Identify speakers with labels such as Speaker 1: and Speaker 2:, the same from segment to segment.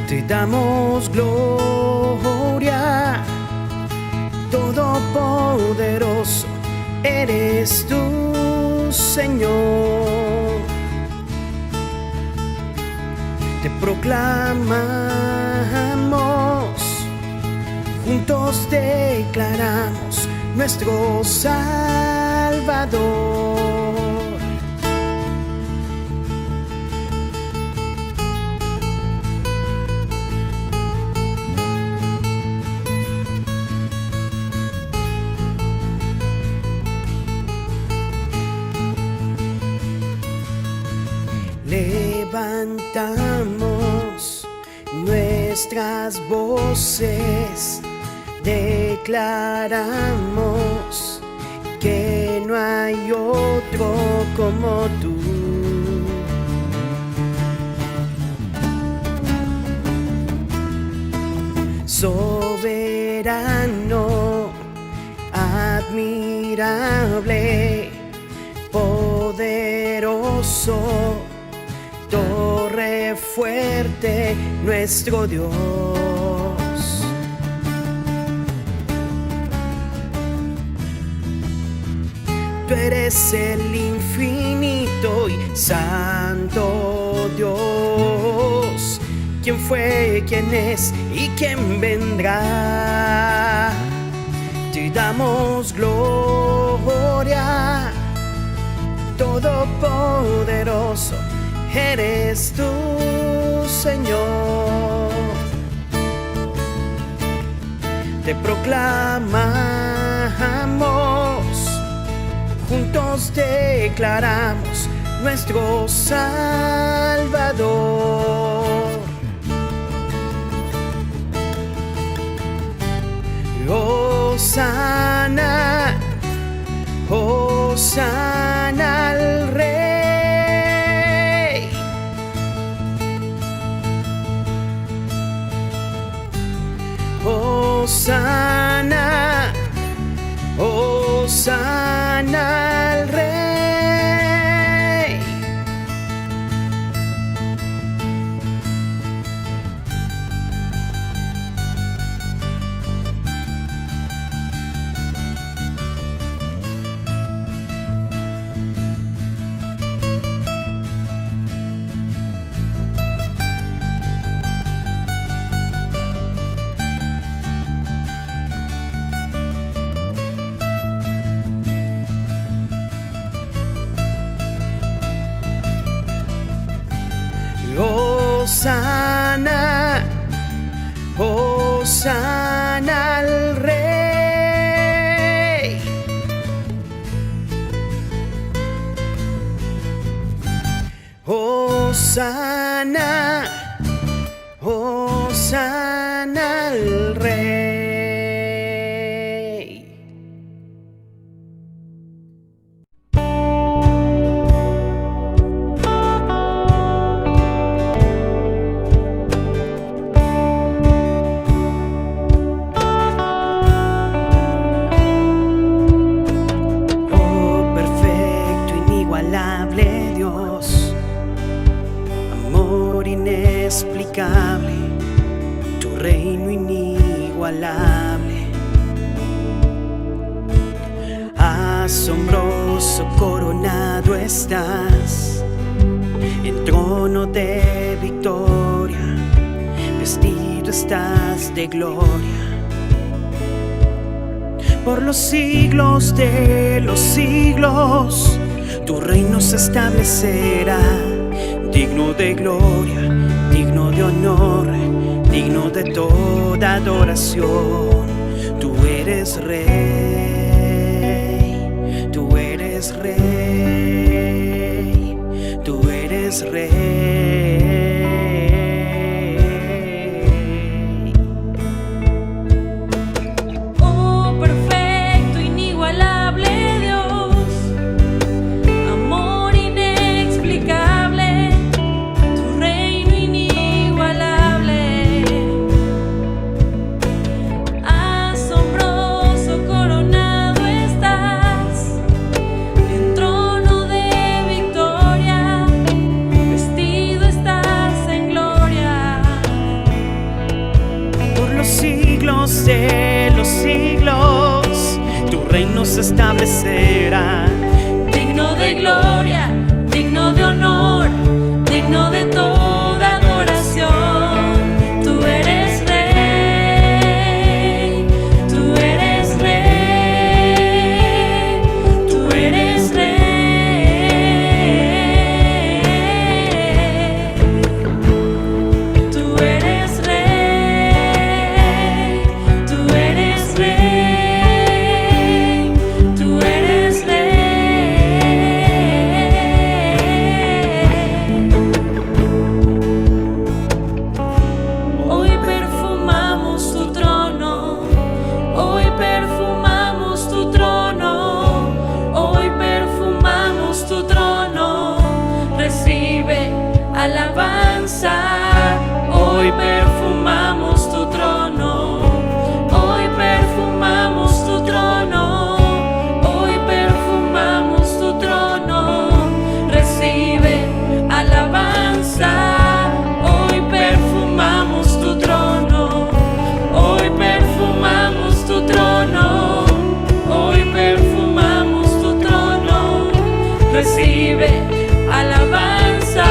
Speaker 1: Te damos gloria, todopoderoso eres tú, Señor. Te proclamamos, juntos declaramos nuestro Salvador. Levantamos nuestras voces, declaramos que no hay otro como tú. Soberano, admirable, poderoso, torre fuerte, nuestro Dios. Tú eres el infinito y santo Dios. ¿Quién fue, quién es y quién vendrá? Te damos gloria, todopoderoso eres tú, Señor. Te proclamamos, juntos declaramos nuestro Salvador. Hosana, Hosana al Rey. Hosana, Hosana al Rey. Hosana, Hosana al Rey. Hosana, Hosana al Rey. Dios, amor inexplicable, tu reino inigualable, asombroso coronado estás, en trono de victoria, vestido estás de gloria. Por los siglos de los siglos, tu reino se establecerá, digno de gloria, digno de honor, digno de toda adoración. Tú eres rey, tú eres rey, tú eres rey.
Speaker 2: Vestido
Speaker 1: establecerá.
Speaker 2: Digno de gloria, digno de honor, digno de toda adoración. Tú eres rey, tú eres rey, tú eres rey. Tú eres rey, tú eres rey, tú eres Hoy perfumamos tu trono, hoy perfumamos tu trono, hoy perfumamos tu trono. Recibe alabanza, hoy perfumamos tu trono, hoy perfumamos tu trono, hoy perfumamos tu trono. Recibe alabanza. Hoy perfumamos tu trono, hoy perfumamos tu trono, hoy perfumamos tu trono. Recibe alabanza.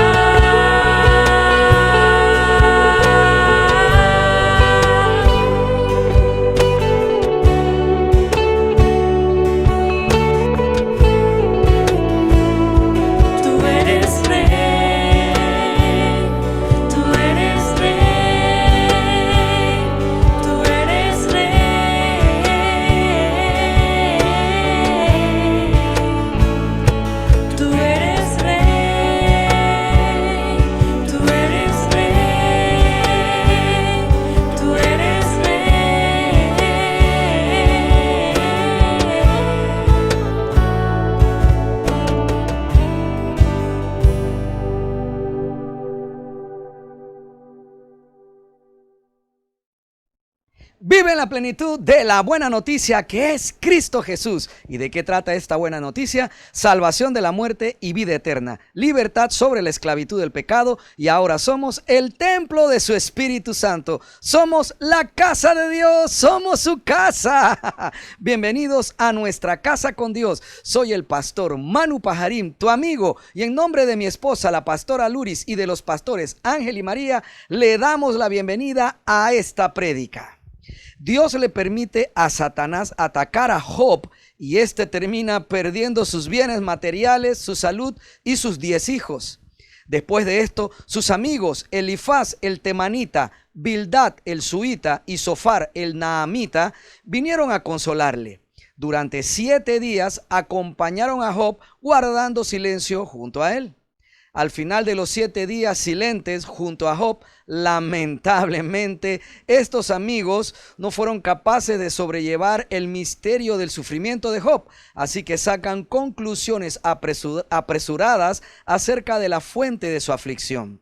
Speaker 2: Tú eres rey, tú eres rey, tú eres rey, tú eres rey, tú eres rey, tú eres rey.
Speaker 3: Vive en la plenitud de la buena noticia que es Cristo Jesús. ¿Y de qué trata esta buena noticia? Salvación de la muerte y vida eterna, libertad sobre la esclavitud del pecado, y ahora somos el templo de su Espíritu Santo. Somos la casa de Dios, somos su casa. Bienvenidos a nuestra casa con Dios. Soy el pastor Manu Pajarín, tu amigo, y en nombre de mi esposa, la pastora Luris, y de los pastores Ángel y María, le damos la bienvenida a esta prédica. Dios le permite a Satanás atacar a Job, y este termina perdiendo sus bienes materiales, su salud y sus 10 hijos. Después de esto, sus amigos Elifaz el temanita, Bildad el suita y Sofar el naamita vinieron a consolarle. Durante 7 días acompañaron a Job guardando silencio junto a él. Al final de los 7 días silentes junto a Job, lamentablemente, estos amigos no fueron capaces de sobrellevar el misterio del sufrimiento de Job, así que sacan conclusiones apresuradas acerca de la fuente de su aflicción.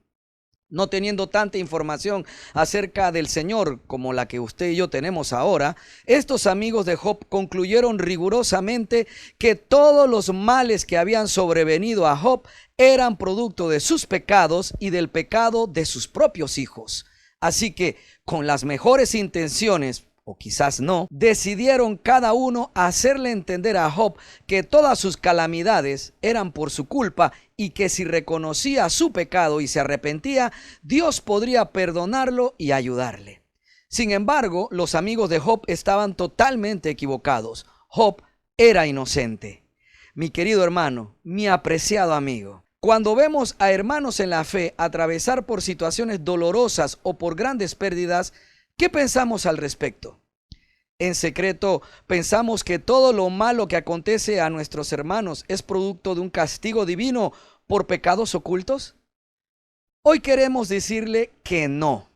Speaker 3: No teniendo tanta información acerca del Señor como la que usted y yo tenemos ahora, estos amigos de Job concluyeron rigurosamente que todos los males que habían sobrevenido a Job eran producto de sus pecados y del pecado de sus propios hijos. Así que, con las mejores intenciones, o quizás no, decidieron cada uno hacerle entender a Job que todas sus calamidades eran por su culpa, y que si reconocía su pecado y se arrepentía, Dios podría perdonarlo y ayudarle. Sin embargo, los amigos de Job estaban totalmente equivocados. Job era inocente. Mi querido hermano, mi apreciado amigo, cuando vemos a hermanos en la fe atravesar por situaciones dolorosas o por grandes pérdidas, ¿qué pensamos al respecto? En secreto, pensamos que todo lo malo que acontece a nuestros hermanos es producto de un castigo divino por pecados ocultos. Hoy queremos decirle que no.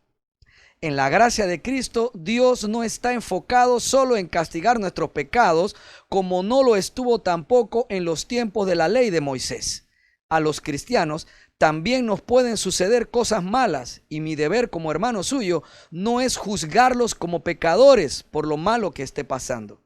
Speaker 3: En la gracia de Cristo, Dios no está enfocado solo en castigar nuestros pecados, como no lo estuvo tampoco en los tiempos de la ley de Moisés. A los cristianos también nos pueden suceder cosas malas, y mi deber como hermano suyo no es juzgarlos como pecadores por lo malo que esté pasando.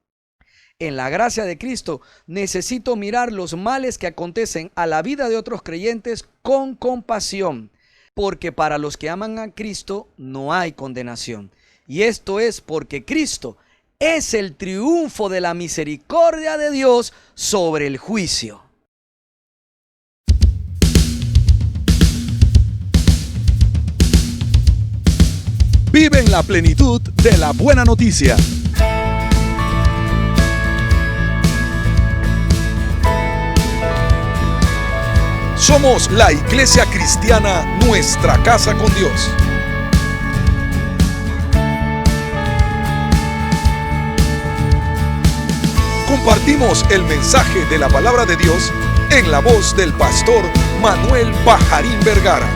Speaker 3: En la gracia de Cristo necesito mirar los males que acontecen a la vida de otros creyentes con compasión, porque para los que aman a Cristo no hay condenación. Y esto es porque Cristo, es el triunfo de la misericordia de Dios sobre el juicio.
Speaker 4: Vive en la plenitud de la buena noticia. Somos la Iglesia Cristiana Nuestra Casa con Dios. Compartimos el mensaje de la palabra de Dios en la voz del pastor Manuel Pajarín Vergara.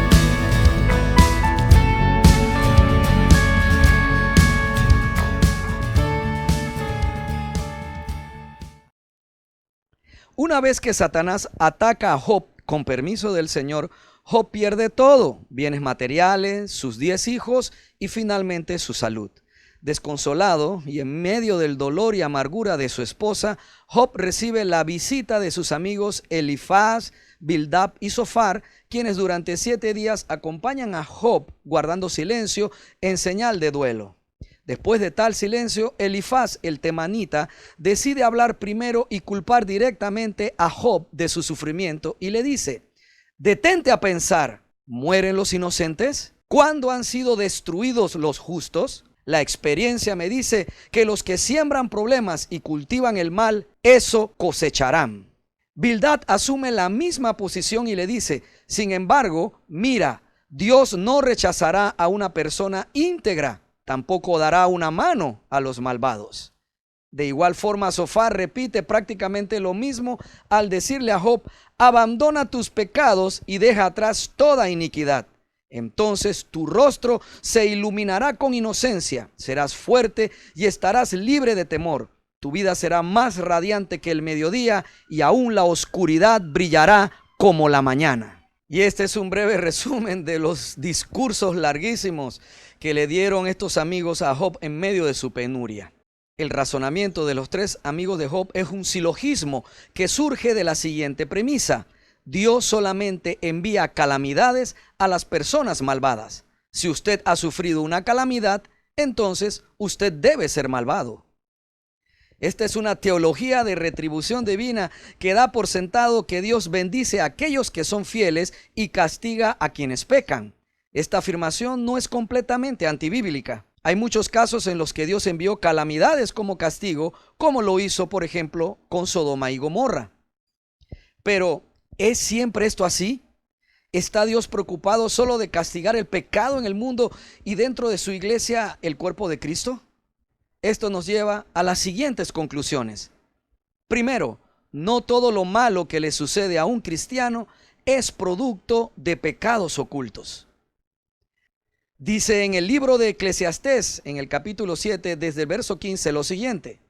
Speaker 3: Una vez que Satanás ataca a Job con permiso del Señor, Job pierde todo: bienes materiales, sus 10 hijos y finalmente su salud. Desconsolado y en medio del dolor y amargura de su esposa, Job recibe la visita de sus amigos Elifaz, Bildad y Zofar, quienes durante 7 días acompañan a Job guardando silencio en señal de duelo. Después de tal silencio, Elifaz, el temanita, decide hablar primero y culpar directamente a Job de su sufrimiento y le dice: detente a pensar, ¿mueren los inocentes? ¿Cuándo han sido destruidos los justos? La experiencia me dice que los que siembran problemas y cultivan el mal, eso cosecharán. Bildad asume la misma posición y le dice: sin embargo, mira, Dios no rechazará a una persona íntegra, tampoco dará una mano a los malvados. De igual forma, Zofar repite prácticamente lo mismo al decirle a Job: abandona tus pecados y deja atrás toda iniquidad. Entonces tu rostro se iluminará con inocencia, serás fuerte y estarás libre de temor. Tu vida será más radiante que el mediodía y aún la oscuridad brillará como la mañana. Y este es un breve resumen de los discursos larguísimos que le dieron estos amigos a Job en medio de su penuria. El razonamiento de los 3 amigos de Job es un silogismo que surge de la siguiente premisa: Dios solamente envía calamidades a las personas malvadas. Si usted ha sufrido una calamidad, entonces usted debe ser malvado. Esta es una teología de retribución divina que da por sentado que Dios bendice a aquellos que son fieles y castiga a quienes pecan. Esta afirmación no es completamente antibíblica. Hay muchos casos en los que Dios envió calamidades como castigo, como lo hizo, por ejemplo, con Sodoma y Gomorra. Pero, ¿es siempre esto así? ¿Está Dios preocupado solo de castigar el pecado en el mundo y dentro de su iglesia, el cuerpo de Cristo? Esto nos lleva a las siguientes conclusiones. Primero, no todo lo malo que le sucede a un cristiano es producto de pecados ocultos. Dice en el libro de Eclesiastés, en el capítulo 7, desde el verso 15, lo siguiente: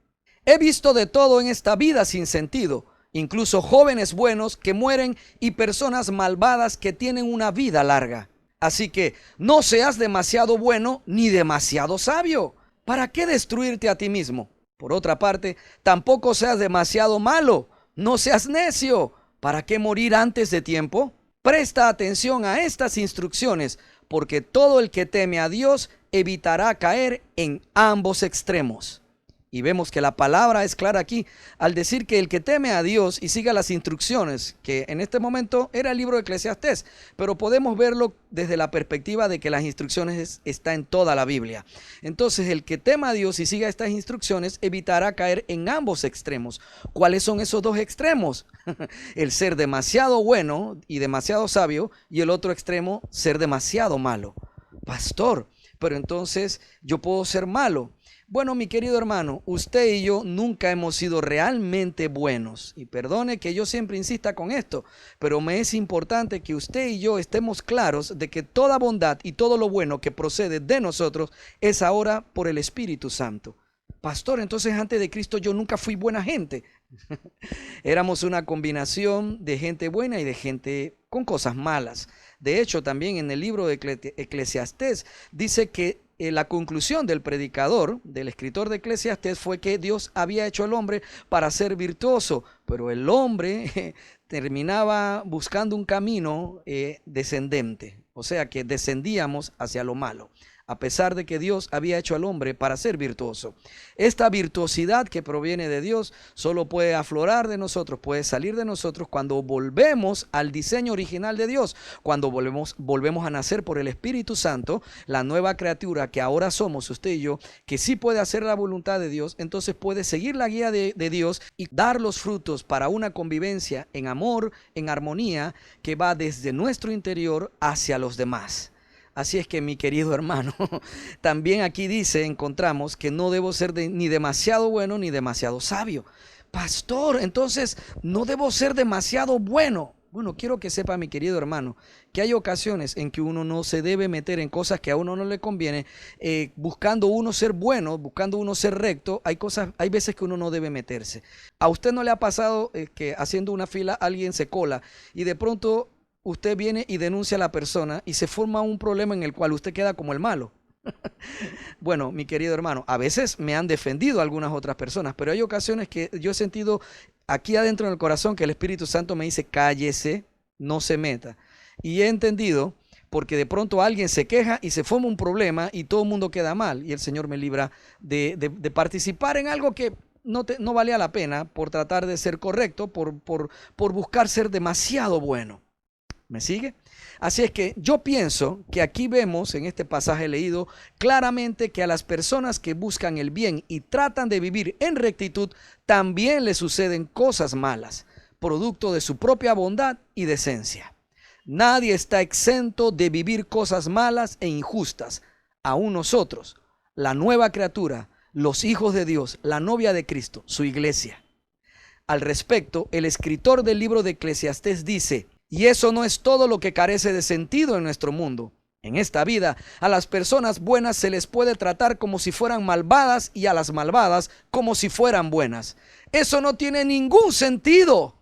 Speaker 3: he visto de todo en esta vida sin sentido, incluso jóvenes buenos que mueren y personas malvadas que tienen una vida larga. Así que no seas demasiado bueno ni demasiado sabio. ¿Para qué destruirte a ti mismo? Por otra parte, tampoco seas demasiado malo. No seas necio. ¿Para qué morir antes de tiempo? Presta atención a estas instrucciones, porque todo el que teme a Dios evitará caer en ambos extremos. Y vemos que la palabra es clara aquí al decir que el que teme a Dios y siga las instrucciones, que en este momento era el libro de Eclesiastés, pero podemos verlo desde la perspectiva de que las instrucciones está en toda la Biblia. Entonces, el que tema a Dios y siga estas instrucciones evitará caer en ambos extremos. ¿Cuáles son esos 2 extremos? El ser demasiado bueno y demasiado sabio, y el otro extremo, ser demasiado malo. Pastor, pero entonces yo puedo ser malo. Bueno, mi querido hermano, usted y yo nunca hemos sido realmente buenos. Y perdone que yo siempre insista con esto, pero me es importante que usted y yo estemos claros de que toda bondad y todo lo bueno que procede de nosotros es ahora por el Espíritu Santo. Pastor, entonces antes de Cristo yo nunca fui buena gente. Éramos una combinación de gente buena y de gente con cosas malas. De hecho, también en el libro de Eclesiastés dice que la conclusión del predicador, del escritor de Eclesiastés, fue que Dios había hecho al hombre para ser virtuoso, pero el hombre terminaba buscando un camino descendente, o sea que descendíamos hacia lo malo. a pesar de que Dios había hecho al hombre para ser virtuoso. Esta virtuosidad que proviene de Dios solo puede aflorar de nosotros, puede salir de nosotros cuando volvemos al diseño original de Dios, cuando volvemos a nacer por el Espíritu Santo, la nueva criatura que ahora somos usted y yo, que sí puede hacer la voluntad de Dios, entonces puede seguir la guía de Dios y dar los frutos para una convivencia en amor, en armonía, que va desde nuestro interior hacia los demás. Así es que, mi querido hermano, también aquí encontramos que no debo ser ni demasiado bueno ni demasiado sabio. Pastor, entonces no debo ser demasiado bueno. Bueno, quiero que sepa, mi querido hermano, que hay ocasiones en que uno no se debe meter en cosas que a uno no le conviene, buscando uno ser bueno, buscando uno ser recto. Hay veces que uno no debe meterse. ¿A usted no le ha pasado que haciendo una fila alguien se cola y de pronto usted viene y denuncia a la persona y se forma un problema en el cual usted queda como el malo? Bueno, mi querido hermano, a veces me han defendido algunas otras personas, pero hay ocasiones que yo he sentido aquí adentro en el corazón que el Espíritu Santo me dice: cállese, no se meta. Y he entendido, porque de pronto alguien se queja y se forma un problema y todo el mundo queda mal, y el Señor me libra de participar en algo que no valía la pena por tratar de ser correcto, por buscar ser demasiado bueno. ¿Me sigue? Así es que yo pienso que aquí vemos en este pasaje leído claramente que a las personas que buscan el bien y tratan de vivir en rectitud, también les suceden cosas malas, producto de su propia bondad y decencia. Nadie está exento de vivir cosas malas e injustas. Aún nosotros, la nueva criatura, los hijos de Dios, la novia de Cristo, su iglesia. Al respecto, el escritor del libro de Eclesiastés dice: y eso no es todo lo que carece de sentido en nuestro mundo. En esta vida, a las personas buenas se les puede tratar como si fueran malvadas y a las malvadas como si fueran buenas. Eso no tiene ningún sentido.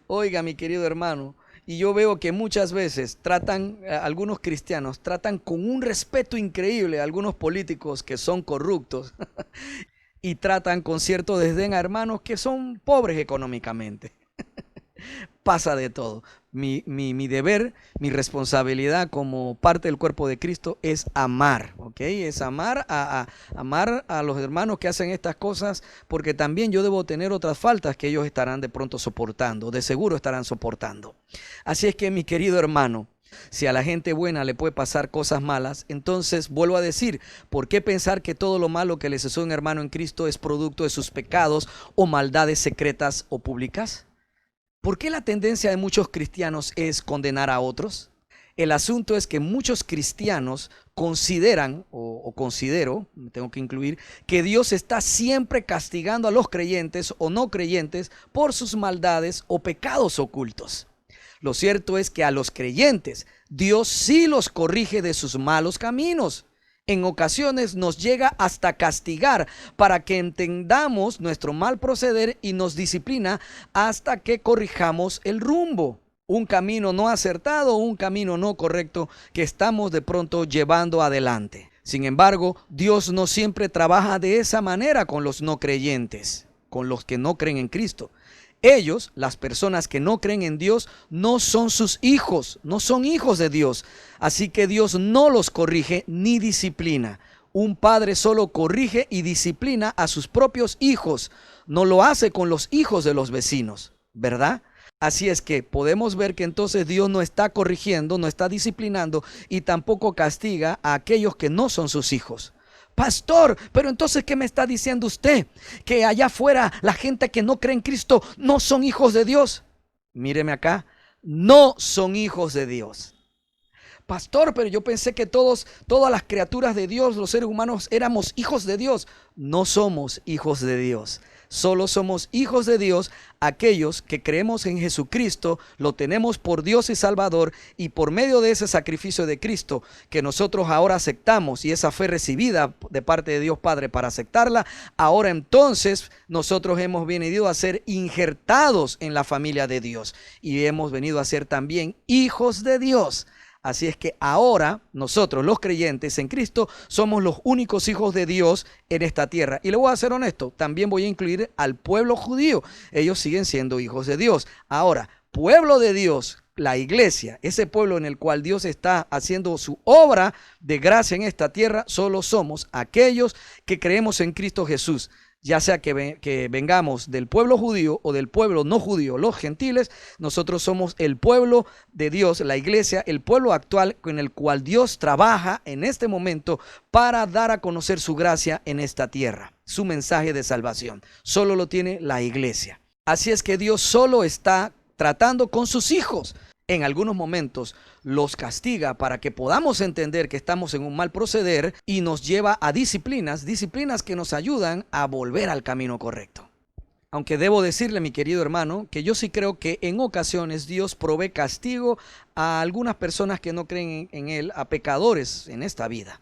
Speaker 3: Oiga, mi querido hermano, y yo veo que muchas veces algunos cristianos tratan con un respeto increíble a algunos políticos que son corruptos y tratan con cierto desdén a hermanos que son pobres económicamente. Pasa de todo. Mi deber, mi responsabilidad como parte del cuerpo de Cristo es amar, ¿ok? Es amar a los hermanos que hacen estas cosas, porque también yo debo tener otras faltas que ellos estarán de pronto soportando, de seguro estarán soportando. Así es que, mi querido hermano, si a la gente buena le puede pasar cosas malas, entonces vuelvo a decir, ¿por qué pensar que todo lo malo que le sucede a un hermano en Cristo es producto de sus pecados o maldades secretas o públicas? ¿Por qué la tendencia de muchos cristianos es condenar a otros? El asunto es que muchos cristianos consideran, o considero, me tengo que incluir, que Dios está siempre castigando a los creyentes o no creyentes por sus maldades o pecados ocultos. Lo cierto es que a los creyentes Dios sí los corrige de sus malos caminos. En ocasiones nos llega hasta castigar para que entendamos nuestro mal proceder y nos disciplina hasta que corrijamos el rumbo. Un camino no acertado, un camino no correcto que estamos de pronto llevando adelante. Sin embargo, Dios no siempre trabaja de esa manera con los no creyentes, con los que no creen en Cristo. Ellos, las personas que no creen en Dios, no son sus hijos, no son hijos de Dios. Así que Dios no los corrige ni disciplina. Un padre solo corrige y disciplina a sus propios hijos. No lo hace con los hijos de los vecinos, ¿verdad? Así es que podemos ver que entonces Dios no está corrigiendo, no está disciplinando y tampoco castiga a aquellos que no son sus hijos. Pastor, pero entonces, ¿qué me está diciendo usted? ¿Que allá afuera la gente que no cree en Cristo no son hijos de Dios? Míreme acá, no son hijos de Dios. Pastor, pero yo pensé que todas las criaturas de Dios, los seres humanos, éramos hijos de Dios. No somos hijos de Dios. Solo somos hijos de Dios aquellos que creemos en Jesucristo, lo tenemos por Dios y Salvador, y por medio de ese sacrificio de Cristo que nosotros ahora aceptamos y esa fe recibida de parte de Dios Padre para aceptarla, ahora entonces nosotros hemos venido a ser injertados en la familia de Dios y hemos venido a ser también hijos de Dios. Así es que ahora nosotros, los creyentes en Cristo, somos los únicos hijos de Dios en esta tierra. Y le voy a ser honesto, también voy a incluir al pueblo judío. Ellos siguen siendo hijos de Dios. Ahora, pueblo de Dios, la iglesia, ese pueblo en el cual Dios está haciendo su obra de gracia en esta tierra, solo somos aquellos que creemos en Cristo Jesús. Ya sea que vengamos del pueblo judío o del pueblo no judío, los gentiles, nosotros somos el pueblo de Dios, la iglesia, el pueblo actual con el cual Dios trabaja en este momento para dar a conocer su gracia en esta tierra, su mensaje de salvación. Solo lo tiene la iglesia. Así es que Dios solo está tratando con sus hijos. En algunos momentos los castiga para que podamos entender que estamos en un mal proceder y nos lleva a disciplinas que nos ayudan a volver al camino correcto. Aunque debo decirle, mi querido hermano, que yo sí creo que en ocasiones Dios provee castigo a algunas personas que no creen en Él, a pecadores en esta vida.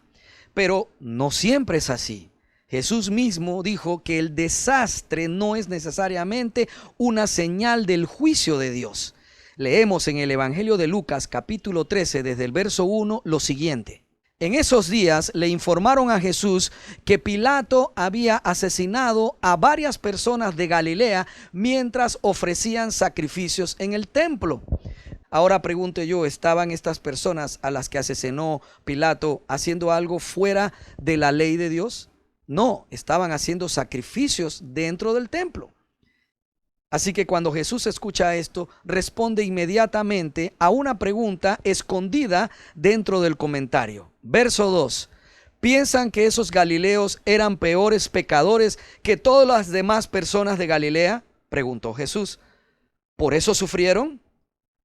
Speaker 3: Pero no siempre es así. Jesús mismo dijo que el desastre no es necesariamente una señal del juicio de Dios. Leemos en el Evangelio de Lucas, capítulo 13, desde el verso 1, lo siguiente. En esos días le informaron a Jesús que Pilato había asesinado a varias personas de Galilea mientras ofrecían sacrificios en el templo. Ahora pregunto yo, ¿estaban estas personas a las que asesinó Pilato haciendo algo fuera de la ley de Dios? No, estaban haciendo sacrificios dentro del templo. Así que cuando Jesús escucha esto, responde inmediatamente a una pregunta escondida dentro del comentario. Verso 2. ¿Piensan que esos galileos eran peores pecadores que todas las demás personas de Galilea? Preguntó Jesús. ¿Por eso sufrieron?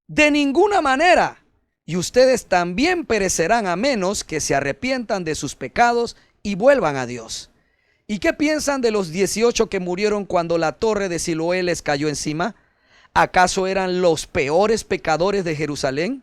Speaker 3: De ninguna manera. Y ustedes también perecerán a menos que se arrepientan de sus pecados y vuelvan a Dios. ¿Y qué piensan de los 18 que murieron cuando la torre de Siloé les cayó encima? ¿Acaso eran los peores pecadores de Jerusalén?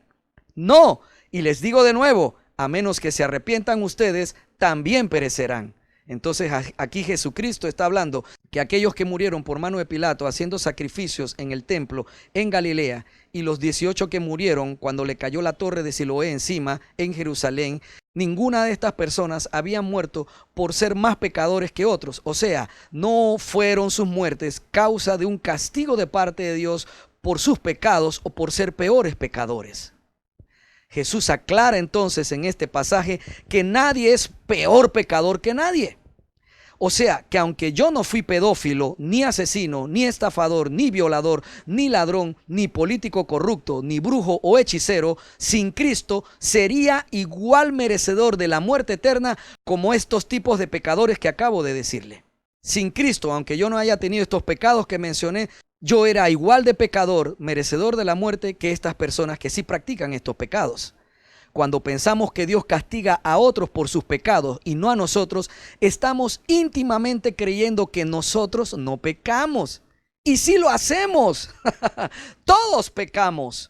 Speaker 3: No, y les digo de nuevo, a menos que se arrepientan ustedes, también perecerán. Entonces aquí Jesucristo está hablando que aquellos que murieron por mano de Pilato haciendo sacrificios en el templo en Galilea y los 18 que murieron cuando le cayó la torre de Siloé encima en Jerusalén, ninguna de estas personas habían muerto por ser más pecadores que otros. O sea, no fueron sus muertes causa de un castigo de parte de Dios por sus pecados o por ser peores pecadores. Jesús aclara entonces en este pasaje que nadie es peor pecador que nadie. O sea, que aunque yo no fui pedófilo, ni asesino, ni estafador, ni violador, ni ladrón, ni político corrupto, ni brujo o hechicero, sin Cristo sería igual merecedor de la muerte eterna como estos tipos de pecadores que acabo de decirle. Sin Cristo, aunque yo no haya tenido estos pecados que mencioné, yo era igual de pecador, merecedor de la muerte que estas personas que sí practican estos pecados. Cuando pensamos que Dios castiga a otros por sus pecados y no a nosotros, estamos íntimamente creyendo que nosotros no pecamos. Y sí lo hacemos. Todos pecamos.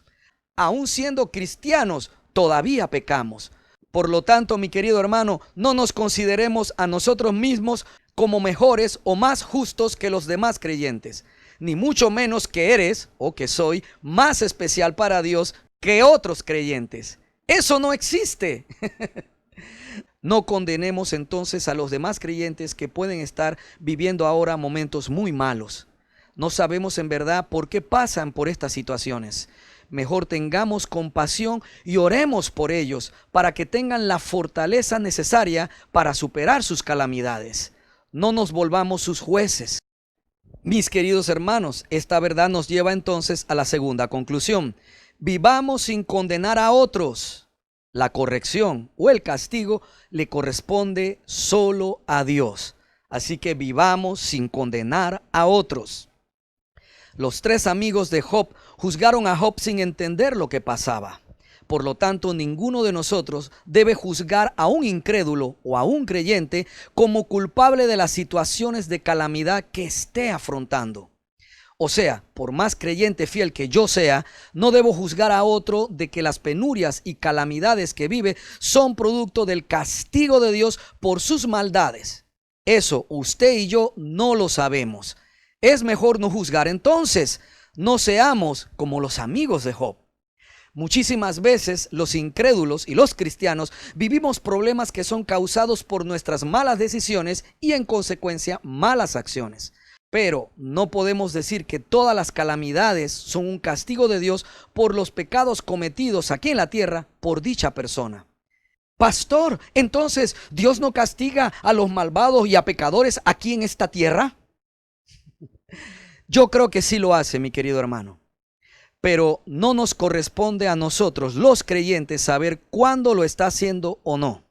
Speaker 3: Aún siendo cristianos, todavía pecamos. Por lo tanto, mi querido hermano, no nos consideremos a nosotros mismos como mejores o más justos que los demás creyentes, ni mucho menos que eres o que soy más especial para Dios que otros creyentes. Eso no existe. No condenemos entonces a los demás creyentes que pueden estar viviendo ahora momentos muy malos. No sabemos en verdad por qué pasan por estas situaciones. Mejor tengamos compasión y oremos por ellos para que tengan la fortaleza necesaria para superar sus calamidades. No nos volvamos sus jueces. Mis queridos hermanos, esta verdad nos lleva entonces a la segunda conclusión. Vivamos sin condenar a otros. La corrección o el castigo le corresponde solo a Dios. Así que vivamos sin condenar a otros. Los 3 amigos de Job juzgaron a Job sin entender lo que pasaba. Por lo tanto, ninguno de nosotros debe juzgar a un incrédulo o a un creyente como culpable de las situaciones de calamidad que esté afrontando. O sea, por más creyente fiel que yo sea, no debo juzgar a otro de que las penurias y calamidades que vive son producto del castigo de Dios por sus maldades. Eso usted y yo no lo sabemos. Es mejor no juzgar entonces. No seamos como los amigos de Job. Muchísimas veces los incrédulos y los cristianos vivimos problemas que son causados por nuestras malas decisiones y en consecuencia malas acciones. Pero no podemos decir que todas las calamidades son un castigo de Dios por los pecados cometidos aquí en la tierra por dicha persona. Pastor, entonces, ¿Dios no castiga a los malvados y a pecadores aquí en esta tierra? Yo creo que sí lo hace, mi querido hermano. Pero no nos corresponde a nosotros, los creyentes, saber cuándo lo está haciendo o no.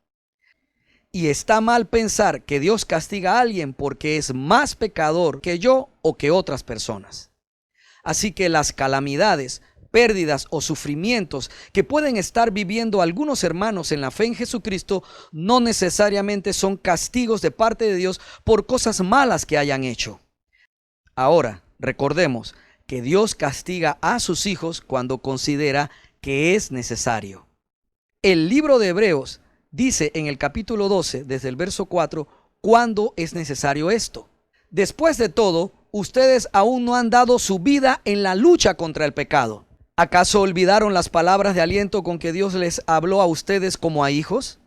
Speaker 3: Y está mal pensar que Dios castiga a alguien porque es más pecador que yo o que otras personas. Así que las calamidades, pérdidas o sufrimientos que pueden estar viviendo algunos hermanos en la fe en Jesucristo no necesariamente son castigos de parte de Dios por cosas malas que hayan hecho. Ahora, recordemos que Dios castiga a sus hijos cuando considera que es necesario. El libro de Hebreos dice en el capítulo 12, desde el verso 4, ¿cuándo es necesario esto? Después de todo, ustedes aún no han dado su vida en la lucha contra el pecado. ¿Acaso olvidaron las palabras de aliento con que Dios les habló a ustedes como a hijos?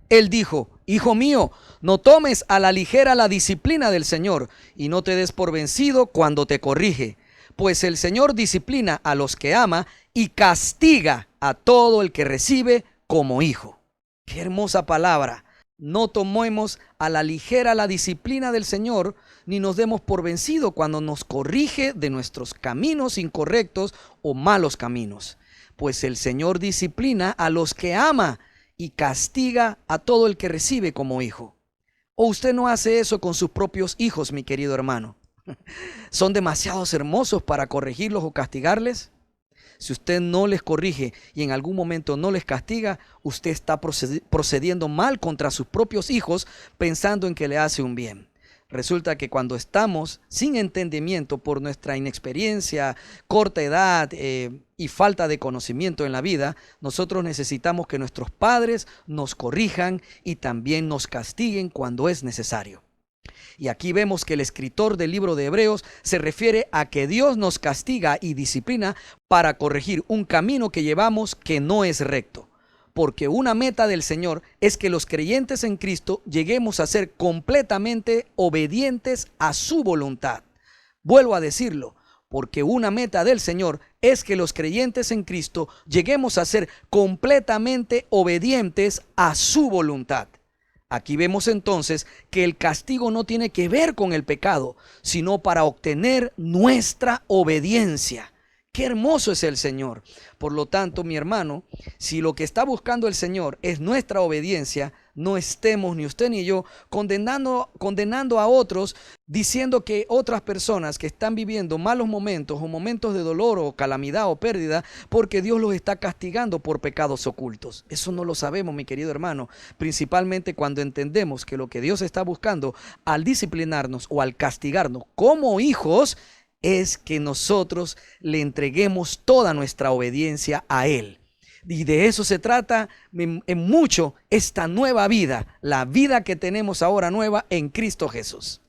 Speaker 3: Él dijo: Hijo mío, no tomes a la ligera la disciplina del Señor y no te des por vencido cuando te corrige, pues el Señor disciplina a los que ama y castiga a todo el que recibe como hijo. Qué hermosa palabra. No tomemos a la ligera la disciplina del Señor, ni nos demos por vencido cuando nos corrige de nuestros caminos incorrectos o malos caminos. Pues el Señor disciplina a los que ama y castiga a todo el que recibe como hijo. ¿O usted no hace eso con sus propios hijos, mi querido hermano? ¿Son demasiados hermosos para corregirlos o castigarles? Si usted no les corrige y en algún momento no les castiga, usted está procediendo mal contra sus propios hijos pensando en que le hace un bien. Resulta que cuando estamos sin entendimiento por nuestra inexperiencia, corta edad y falta de conocimiento en la vida, nosotros necesitamos que nuestros padres nos corrijan y también nos castiguen cuando es necesario. Y aquí vemos que el escritor del libro de Hebreos se refiere a que Dios nos castiga y disciplina para corregir un camino que llevamos que no es recto. Porque una meta del Señor es que los creyentes en Cristo lleguemos a ser completamente obedientes a su voluntad. Vuelvo a decirlo, porque una meta del Señor es que los creyentes en Cristo lleguemos a ser completamente obedientes a su voluntad. Aquí vemos entonces que el castigo no tiene que ver con el pecado, sino para obtener nuestra obediencia. ¡Qué hermoso es el Señor! Por lo tanto, mi hermano, si lo que está buscando el Señor es nuestra obediencia, no estemos ni usted ni yo condenando a otros, diciendo que otras personas que están viviendo malos momentos o momentos de dolor o calamidad o pérdida, porque Dios los está castigando por pecados ocultos. Eso no lo sabemos, mi querido hermano, principalmente cuando entendemos que lo que Dios está buscando al disciplinarnos o al castigarnos como hijos es que nosotros le entreguemos toda nuestra obediencia a Él. Y de eso se trata en mucho esta nueva vida, la vida que tenemos ahora nueva en Cristo Jesús.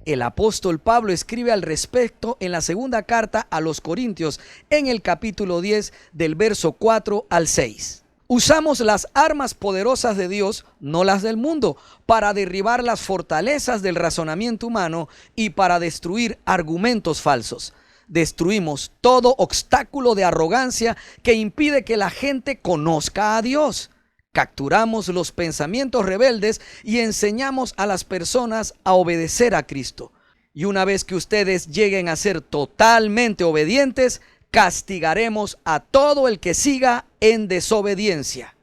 Speaker 3: El apóstol Pablo escribe al respecto en la segunda carta a los Corintios, en el capítulo 10, del verso 4 al 6. Usamos las armas poderosas de Dios, no las del mundo, para derribar las fortalezas del razonamiento humano y para destruir argumentos falsos. Destruimos todo obstáculo de arrogancia que impide que la gente conozca a Dios. Capturamos los pensamientos rebeldes y enseñamos a las personas a obedecer a Cristo. Y una vez que ustedes lleguen a ser totalmente obedientes, castigaremos a todo el que siga en desobediencia.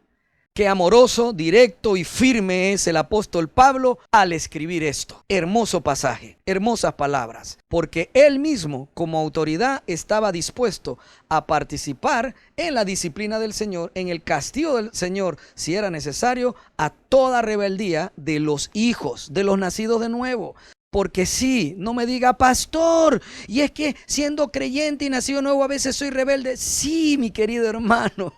Speaker 3: Qué amoroso, directo y firme es el apóstol Pablo al escribir esto. Hermoso pasaje, hermosas palabras, porque él mismo como autoridad estaba dispuesto a participar en la disciplina del Señor, en el castigo del Señor, si era necesario, a toda rebeldía de los hijos, de los nacidos de nuevo. Porque sí, no me diga, pastor, y es que siendo creyente y nacido nuevo a veces soy rebelde. Sí, mi querido hermano,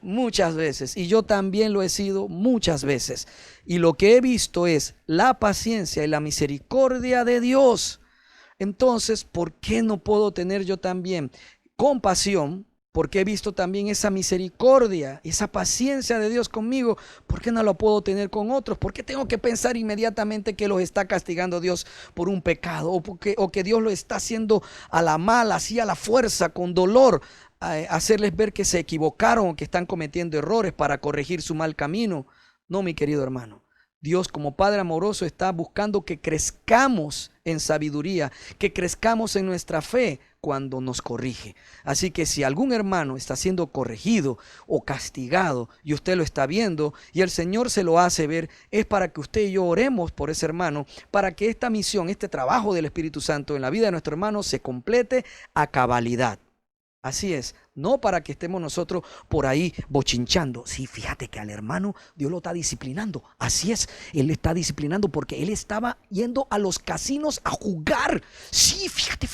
Speaker 3: muchas veces, y yo también lo he sido muchas veces. Y lo que he visto es la paciencia y la misericordia de Dios. Entonces, ¿por qué no puedo tener yo también compasión porque he visto también esa misericordia, esa paciencia de Dios conmigo. ¿Por qué no lo puedo tener con otros? ¿Por qué tengo que pensar inmediatamente que los está castigando Dios por un pecado? O que Dios lo está haciendo a la mala, así a la fuerza, con dolor, hacerles ver que se equivocaron o que están cometiendo errores para corregir su mal camino. No, mi querido hermano. Dios, como Padre amoroso, está buscando que crezcamos en sabiduría, que crezcamos en nuestra fe cuando nos corrige. Así que si algún hermano está siendo corregido o castigado y usted lo está viendo y el Señor se lo hace ver, es para que usted y yo oremos por ese hermano, para que esta misión, este trabajo del Espíritu Santo en la vida de nuestro hermano se complete a cabalidad. Así es, no para que estemos nosotros por ahí bochinchando. Sí, fíjate que al hermano Dios lo está disciplinando. Así es, Él le está disciplinando porque él estaba yendo a los casinos a jugar. Sí, fíjate,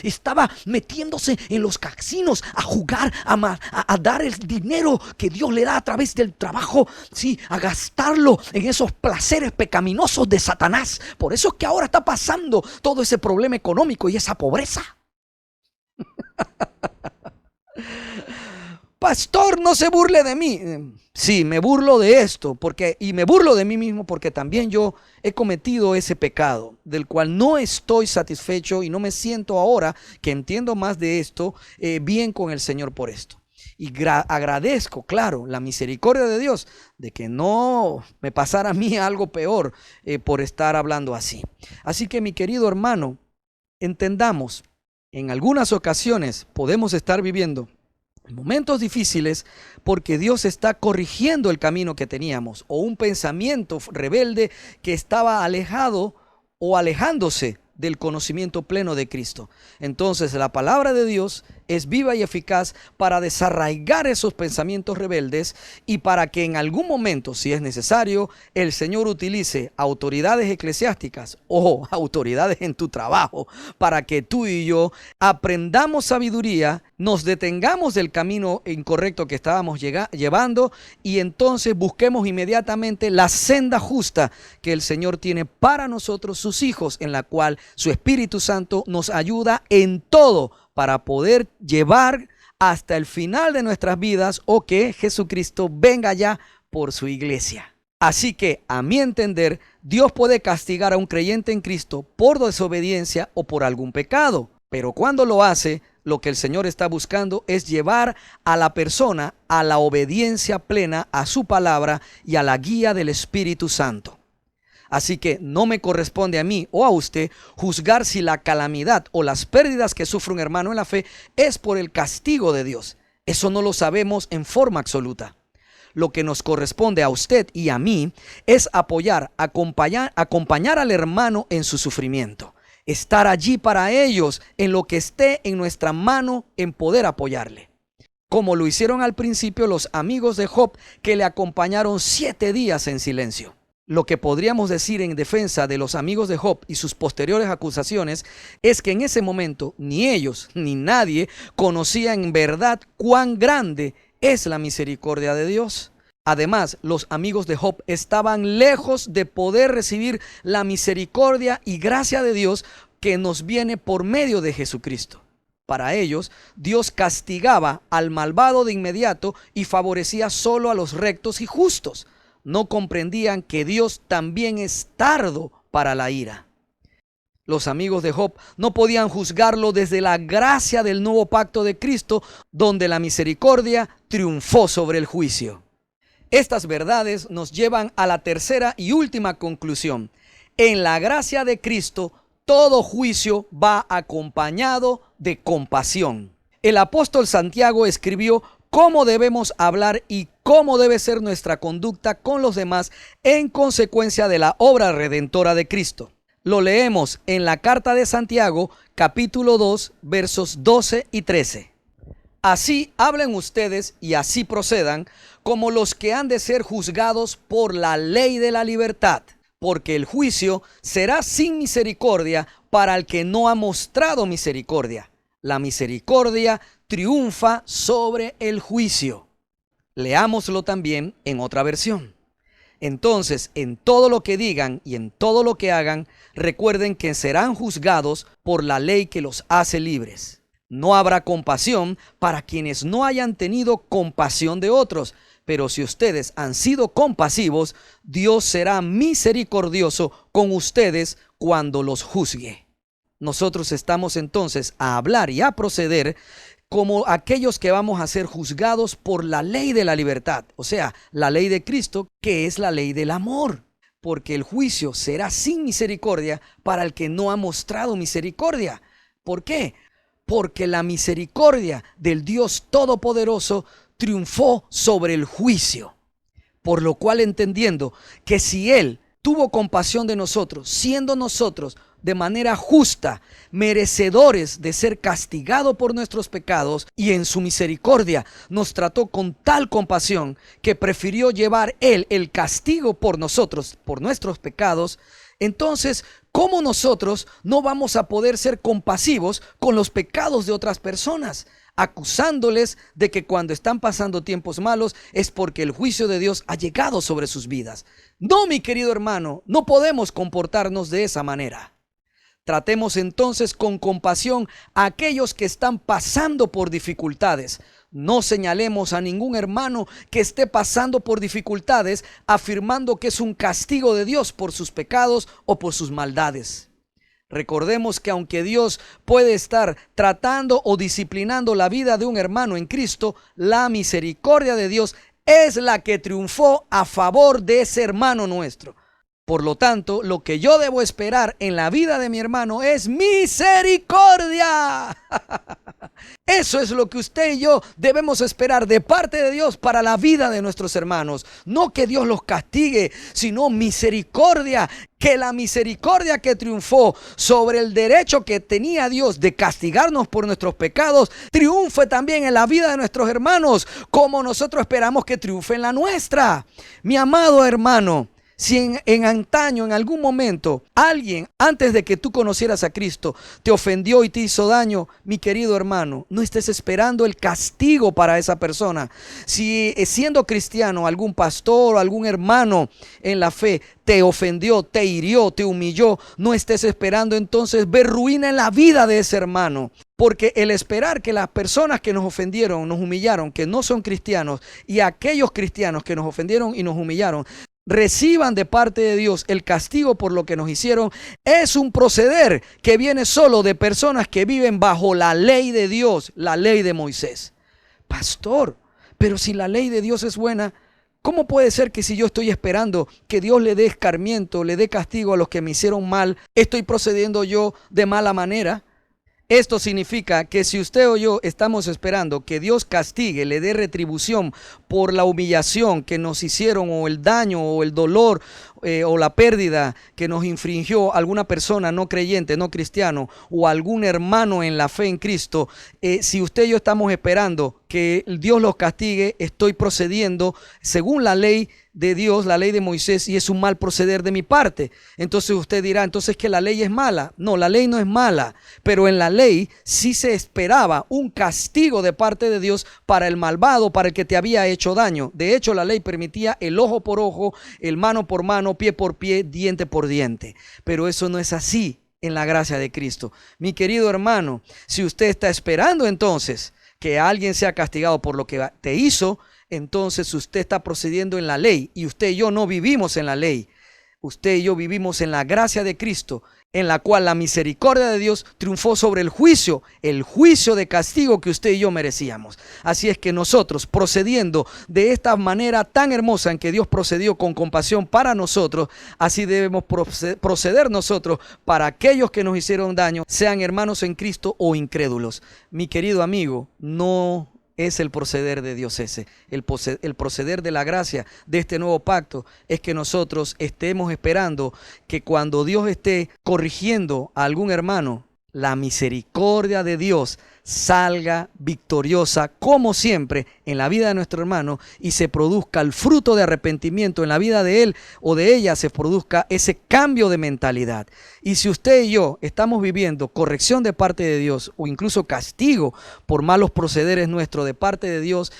Speaker 3: estaba metiéndose en los casinos a jugar, a dar el dinero que Dios le da a través del trabajo. Sí, a gastarlo en esos placeres pecaminosos de Satanás. Por eso es que ahora está pasando todo ese problema económico y esa pobreza. Pastor, no se burle de mí. Sí, me burlo de esto y me burlo de mí mismo porque también yo he cometido ese pecado del cual no estoy satisfecho y no me siento ahora que entiendo más de esto bien con el Señor por esto. Y agradezco, claro, la misericordia de Dios de que no me pasara a mí algo peor por estar hablando así. Así que, mi querido hermano, entendamos, en algunas ocasiones podemos estar viviendo momentos difíciles porque Dios está corrigiendo el camino que teníamos o un pensamiento rebelde que estaba alejado o alejándose del conocimiento pleno de Cristo. Entonces la palabra de Dios es viva y eficaz para desarraigar esos pensamientos rebeldes y para que en algún momento, si es necesario, el Señor utilice autoridades eclesiásticas o autoridades en tu trabajo para que tú y yo aprendamos sabiduría, nos detengamos del camino incorrecto que estábamos llevando y entonces busquemos inmediatamente la senda justa que el Señor tiene para nosotros, sus hijos, en la cual su Espíritu Santo nos ayuda en todo para poder llevar hasta el final de nuestras vidas o que Jesucristo venga ya por su iglesia. Así que, a mi entender, Dios puede castigar a un creyente en Cristo por desobediencia o por algún pecado. Pero cuando lo hace, lo que el Señor está buscando es llevar a la persona a la obediencia plena a su palabra y a la guía del Espíritu Santo. Así que no me corresponde a mí o a usted juzgar si la calamidad o las pérdidas que sufre un hermano en la fe es por el castigo de Dios. Eso no lo sabemos en forma absoluta. Lo que nos corresponde a usted y a mí es acompañar al hermano en su sufrimiento. Estar allí para ellos en lo que esté en nuestra mano en poder apoyarle. Como lo hicieron al principio los amigos de Job que le acompañaron 7 días en silencio. Lo que podríamos decir en defensa de los amigos de Job y sus posteriores acusaciones es que en ese momento ni ellos ni nadie conocía en verdad cuán grande es la misericordia de Dios. Además, los amigos de Job estaban lejos de poder recibir la misericordia y gracia de Dios que nos viene por medio de Jesucristo. Para ellos, Dios castigaba al malvado de inmediato y favorecía solo a los rectos y justos. No comprendían que Dios también es tardo para la ira. Los amigos de Job no podían juzgarlo desde la gracia del nuevo pacto de Cristo, donde la misericordia triunfó sobre el juicio. Estas verdades nos llevan a la tercera y última conclusión. En la gracia de Cristo, todo juicio va acompañado de compasión. El apóstol Santiago escribió cómo debemos hablar y cómo debe ser nuestra conducta con los demás en consecuencia de la obra redentora de Cristo. Lo leemos en la carta de Santiago, capítulo 2, versos 12 y 13. Así hablen ustedes y así procedan como los que han de ser juzgados por la ley de la libertad, porque el juicio será sin misericordia para el que no ha mostrado misericordia. La misericordia triunfa sobre el juicio. Leámoslo también en otra versión. Entonces, en todo lo que digan y en todo lo que hagan, recuerden que serán juzgados por la ley que los hace libres. No habrá compasión para quienes no hayan tenido compasión de otros. Pero si ustedes han sido compasivos, Dios será misericordioso con ustedes cuando los juzgue. Nosotros estamos entonces a hablar y a proceder como aquellos que vamos a ser juzgados por la ley de la libertad, o sea, la ley de Cristo, que es la ley del amor. Porque el juicio será sin misericordia para el que no ha mostrado misericordia. ¿Por qué? Porque la misericordia del Dios Todopoderoso triunfó sobre el juicio. Por lo cual, entendiendo que si Él tuvo compasión de nosotros, siendo nosotros de manera justa, merecedores de ser castigados por nuestros pecados, y en su misericordia nos trató con tal compasión que prefirió llevar Él el castigo por nosotros, por nuestros pecados, entonces, ¿cómo nosotros no vamos a poder ser compasivos con los pecados de otras personas? Acusándoles de que cuando están pasando tiempos malos es porque el juicio de Dios ha llegado sobre sus vidas. No, mi querido hermano, no podemos comportarnos de esa manera. Tratemos entonces con compasión a aquellos que están pasando por dificultades. No señalemos a ningún hermano que esté pasando por dificultades afirmando que es un castigo de Dios por sus pecados o por sus maldades. Recordemos que aunque Dios puede estar tratando o disciplinando la vida de un hermano en Cristo, la misericordia de Dios es la que triunfó a favor de ese hermano nuestro. Por lo tanto, lo que yo debo esperar en la vida de mi hermano es misericordia. Eso es lo que usted y yo debemos esperar de parte de Dios para la vida de nuestros hermanos. No que Dios los castigue, sino misericordia. Que la misericordia que triunfó sobre el derecho que tenía Dios de castigarnos por nuestros pecados, triunfe también en la vida de nuestros hermanos, como nosotros esperamos que triunfe en la nuestra. Mi amado hermano, si en antaño, en algún momento, alguien antes de que tú conocieras a Cristo te ofendió y te hizo daño, mi querido hermano, no estés esperando el castigo para esa persona. Si siendo cristiano algún pastor o algún hermano en la fe te ofendió, te hirió, te humilló, no estés esperando entonces ver ruina en la vida de ese hermano. Porque el esperar que las personas que nos ofendieron, nos humillaron, que no son cristianos, y aquellos cristianos que nos ofendieron y nos humillaron, reciban de parte de Dios el castigo por lo que nos hicieron, es un proceder que viene solo de personas que viven bajo la ley de Dios, la ley de Moisés. Pastor, pero si la ley de Dios es buena, ¿cómo puede ser que si yo estoy esperando que Dios le dé escarmiento, le dé castigo a los que me hicieron mal, estoy procediendo yo de mala manera? Esto significa que si usted o yo estamos esperando que Dios castigue, le dé retribución por la humillación que nos hicieron, o el daño o el dolor o la pérdida que nos infringió alguna persona no creyente, no cristiano, o algún hermano en la fe en Cristo, si usted y yo estamos esperando que Dios los castigue, estoy procediendo según la ley de Dios, la ley de Moisés, y es un mal proceder de mi parte. Entonces usted dirá, entonces que la ley es mala. No, la ley no es mala, pero en la ley sí se esperaba un castigo de parte de Dios para el malvado, para el que te había hecho daño. De hecho, la ley permitía el ojo por ojo, el mano por mano, pie por pie, diente por diente. Pero eso no es así en la gracia de Cristo. Mi querido hermano, si usted está esperando entonces que alguien sea castigado por lo que te hizo, entonces usted está procediendo en la ley, y usted y yo no vivimos en la ley. Usted y yo vivimos en la gracia de Cristo, en la cual la misericordia de Dios triunfó sobre el juicio de castigo que usted y yo merecíamos. Así es que nosotros, procediendo de esta manera tan hermosa en que Dios procedió con compasión para nosotros, así debemos proceder nosotros para aquellos que nos hicieron daño, sean hermanos en Cristo o incrédulos. Mi querido amigo, no es el proceder de Dios ese. El proceder de la gracia de este nuevo pacto es que nosotros estemos esperando que cuando Dios esté corrigiendo a algún hermano, la misericordia de Dios salga victoriosa como siempre en la vida de nuestro hermano, y se produzca el fruto de arrepentimiento en la vida de él o de ella, se produzca ese cambio de mentalidad. Y si usted y yo estamos viviendo corrección de parte de Dios, o incluso castigo por malos procederes nuestros de parte de Dios,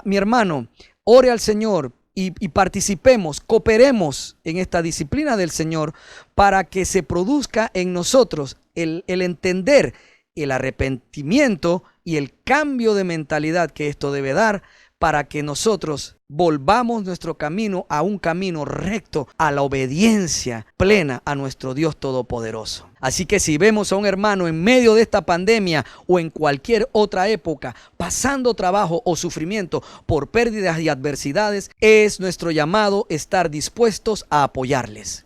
Speaker 3: mi hermano, ore al Señor y participemos, cooperemos en esta disciplina del Señor para que se produzca en nosotros el entender el arrepentimiento y el cambio de mentalidad que esto debe dar para que nosotros volvamos nuestro camino a un camino recto, a la obediencia plena a nuestro Dios Todopoderoso. Así que si vemos a un hermano en medio de esta pandemia o en cualquier otra época pasando trabajo o sufrimiento por pérdidas y adversidades, es nuestro llamado estar dispuestos a apoyarles.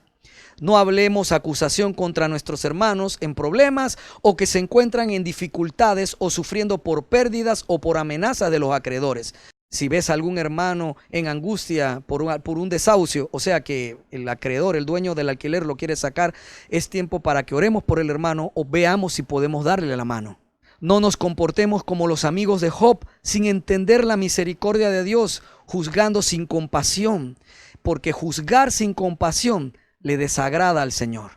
Speaker 3: No hablemos acusación contra nuestros hermanos en problemas o que se encuentran en dificultades o sufriendo por pérdidas o por amenazas de los acreedores. Si ves a algún hermano en angustia por un desahucio, o sea que el acreedor, el dueño del alquiler lo quiere sacar, es tiempo para que oremos por el hermano o veamos si podemos darle la mano. No nos comportemos como los amigos de Job, sin entender la misericordia de Dios, juzgando sin compasión, porque juzgar sin compasión le desagrada al Señor.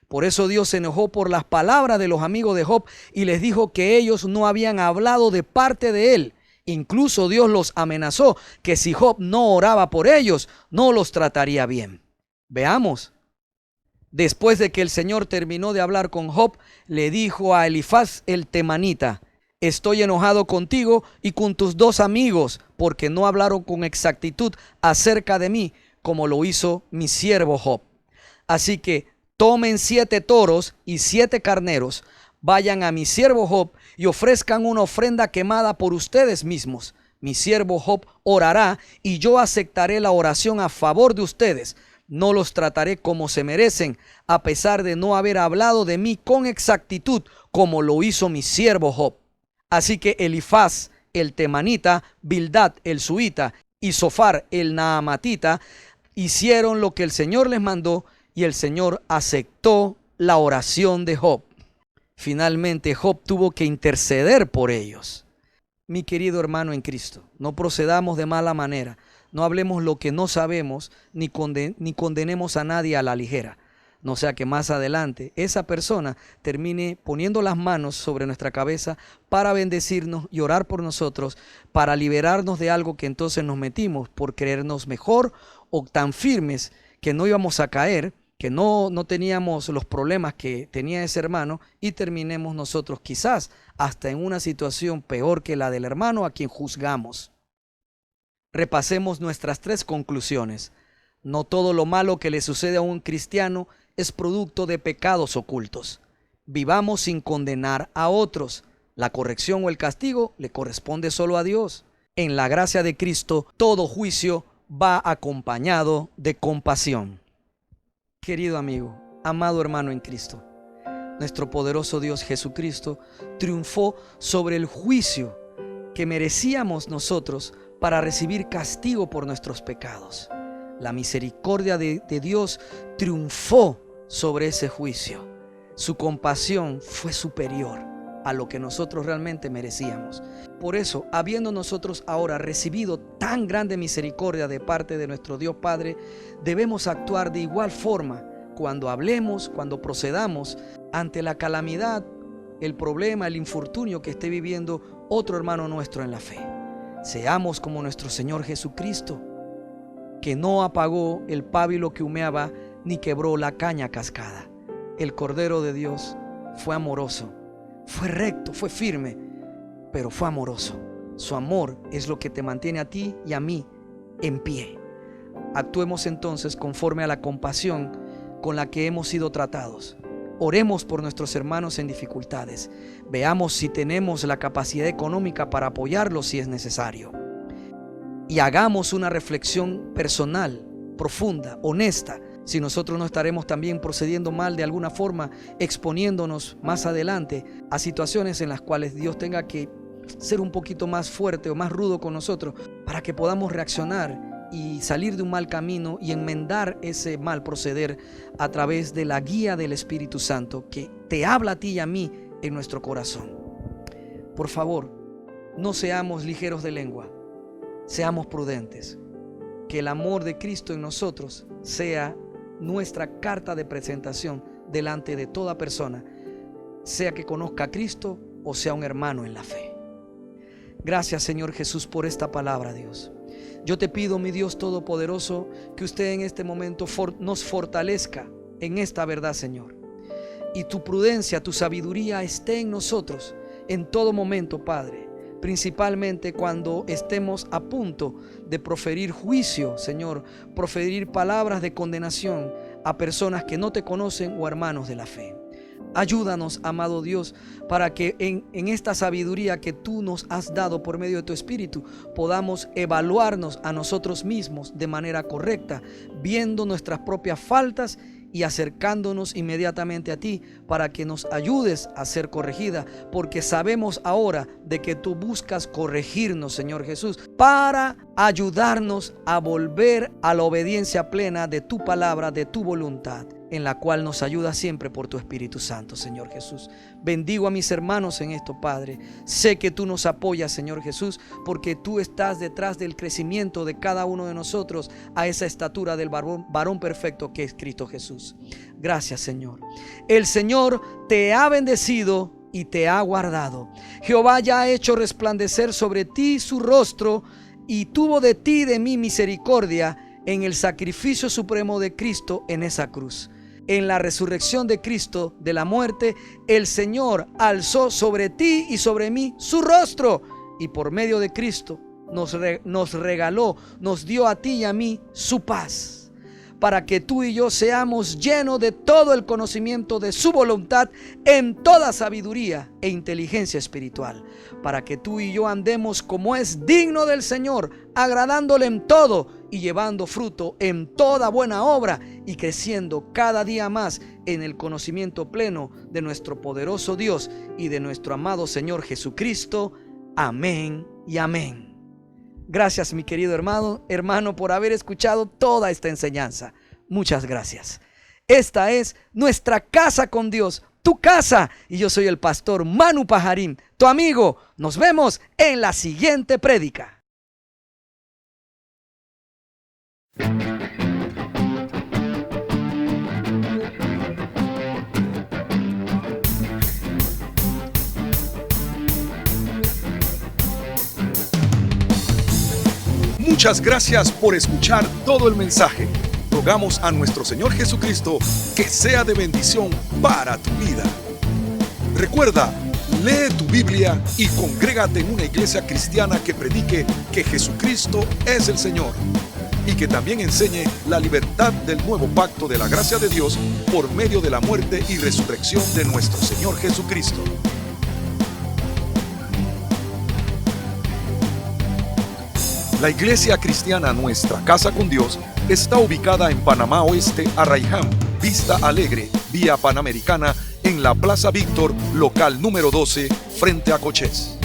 Speaker 3: Por eso Dios se enojó por las palabras de los amigos de Job y les dijo que ellos no habían hablado de parte de él. Incluso Dios los amenazó que si Job no oraba por ellos, no los trataría bien. Veamos. Después de que el Señor terminó de hablar con Job, le dijo a Elifaz el temanita: estoy enojado contigo y con tus dos amigos, porque no hablaron con exactitud acerca de mí, como lo hizo mi siervo Job. Así que tomen 7 toros y 7 carneros, vayan a mi siervo Job y ofrezcan una ofrenda quemada por ustedes mismos. Mi siervo Job orará y yo aceptaré la oración a favor de ustedes. No los trataré como se merecen, a pesar de no haber hablado de mí con exactitud, como lo hizo mi siervo Job. Así que Elifaz el temanita, Bildad el suita y Zofar el naamatita hicieron lo que el Señor les mandó, y el Señor aceptó la oración de Job. Finalmente Job tuvo que interceder por ellos. Mi querido hermano en Cristo, no procedamos de mala manera, no hablemos lo que no sabemos, ni condenemos a nadie a la ligera. No sea que más adelante esa persona termine poniendo las manos sobre nuestra cabeza para bendecirnos y orar por nosotros, para liberarnos de algo que entonces nos metimos por creernos mejor o tan firmes que no íbamos a caer, que no teníamos los problemas que tenía ese hermano, y terminemos nosotros quizás hasta en una situación peor que la del hermano a quien juzgamos. Repasemos nuestras 3 conclusiones. No todo lo malo que le sucede a un cristiano es producto de pecados ocultos. Vivamos sin condenar a otros. La corrección o el castigo le corresponde solo a Dios. En la gracia de Cristo, todo juicio va acompañado de compasión. Querido amigo, amado hermano en Cristo, nuestro poderoso Dios Jesucristo triunfó sobre el juicio que merecíamos nosotros para recibir castigo por nuestros pecados. La misericordia de Dios triunfó sobre ese juicio. Su compasión fue superior a lo que nosotros realmente merecíamos. Por eso, habiendo nosotros ahora recibido tan grande misericordia de parte de nuestro Dios Padre, debemos actuar de igual forma cuando hablemos, cuando procedamos ante la calamidad, el problema, el infortunio que esté viviendo otro hermano nuestro en la fe. Seamos como nuestro Señor Jesucristo, que no apagó el pábilo que humeaba ni quebró la caña cascada. El Cordero de Dios fue amoroso, fue recto, fue firme, pero fue amoroso. Su amor es lo que te mantiene a ti y a mí en pie. Actuemos entonces conforme a la compasión con la que hemos sido tratados. Oremos por nuestros hermanos en dificultades. Veamos si tenemos la capacidad económica para apoyarlos si es necesario. Y hagamos una reflexión personal, profunda, honesta, si nosotros no estaremos también procediendo mal de alguna forma, exponiéndonos más adelante a situaciones en las cuales Dios tenga que ser un poquito más fuerte o más rudo con nosotros para que podamos reaccionar y salir de un mal camino y enmendar ese mal proceder a través de la guía del Espíritu Santo que te habla a ti y a mí en nuestro corazón. Por favor, no seamos ligeros de lengua, seamos prudentes. Que el amor de Cristo en nosotros sea nuestra carta de presentación delante de toda persona, sea que conozca a Cristo o sea un hermano en la fe. Gracias, Señor Jesús, por esta palabra, Dios. Yo te pido, mi Dios Todopoderoso, que usted en este momento nos fortalezca en esta verdad, Señor. y tu prudencia, tu sabiduría esté en nosotros en todo momento, Padre. Principalmente cuando estemos a punto de proferir juicio, Señor, proferir palabras de condenación a personas que no te conocen o hermanos de la fe. Ayúdanos, amado Dios, para que en esta sabiduría que tú nos has dado por medio de tu Espíritu, podamos evaluarnos a nosotros mismos de manera correcta, viendo nuestras propias faltas y acercándonos inmediatamente a ti para que nos ayudes a ser corregida, porque sabemos ahora de que tú buscas corregirnos, Señor Jesús, para ayudarnos a volver a la obediencia plena de tu palabra, de tu voluntad, en la cual nos ayuda siempre por tu Espíritu Santo, Señor Jesús. Bendigo a mis hermanos en esto, Padre. Sé que tú nos apoyas, Señor Jesús, porque tú estás detrás del crecimiento de cada uno de nosotros a esa estatura del varón perfecto que es Cristo Jesús. Gracias, Señor. El Señor te ha bendecido y te ha guardado. Jehová ya ha hecho resplandecer sobre ti su rostro y tuvo de ti y de mí misericordia en el sacrificio supremo de Cristo en esa cruz. En la resurrección de Cristo de la muerte, el Señor alzó sobre ti y sobre mí su rostro y por medio de Cristo nos regaló, nos dio a ti y a mí su paz, para que tú y yo seamos llenos de todo el conocimiento de su voluntad en toda sabiduría e inteligencia espiritual, para que tú y yo andemos como es digno del Señor, agradándole en todo y llevando fruto en toda buena obra y creciendo cada día más en el conocimiento pleno de nuestro poderoso Dios y de nuestro amado Señor Jesucristo. Amén y amén. Gracias, mi querido hermano, por haber escuchado toda esta enseñanza. Muchas gracias. Esta es nuestra casa con Dios, tu casa. Y yo soy el pastor Manu Pajarín, tu amigo. Nos vemos en la siguiente prédica.
Speaker 4: Muchas gracias por escuchar todo el mensaje. Rogamos a nuestro Señor Jesucristo que sea de bendición para tu vida. Recuerda, lee tu Biblia y congrégate en una iglesia cristiana que predique que Jesucristo es el Señor y que también enseñe la libertad del nuevo pacto de la gracia de Dios por medio de la muerte y resurrección de nuestro Señor Jesucristo. La iglesia cristiana Nuestra Casa con Dios está ubicada en Panamá Oeste, Arraiján, Vista Alegre, Vía Panamericana, en la Plaza Víctor, local número 12, frente a Cochés.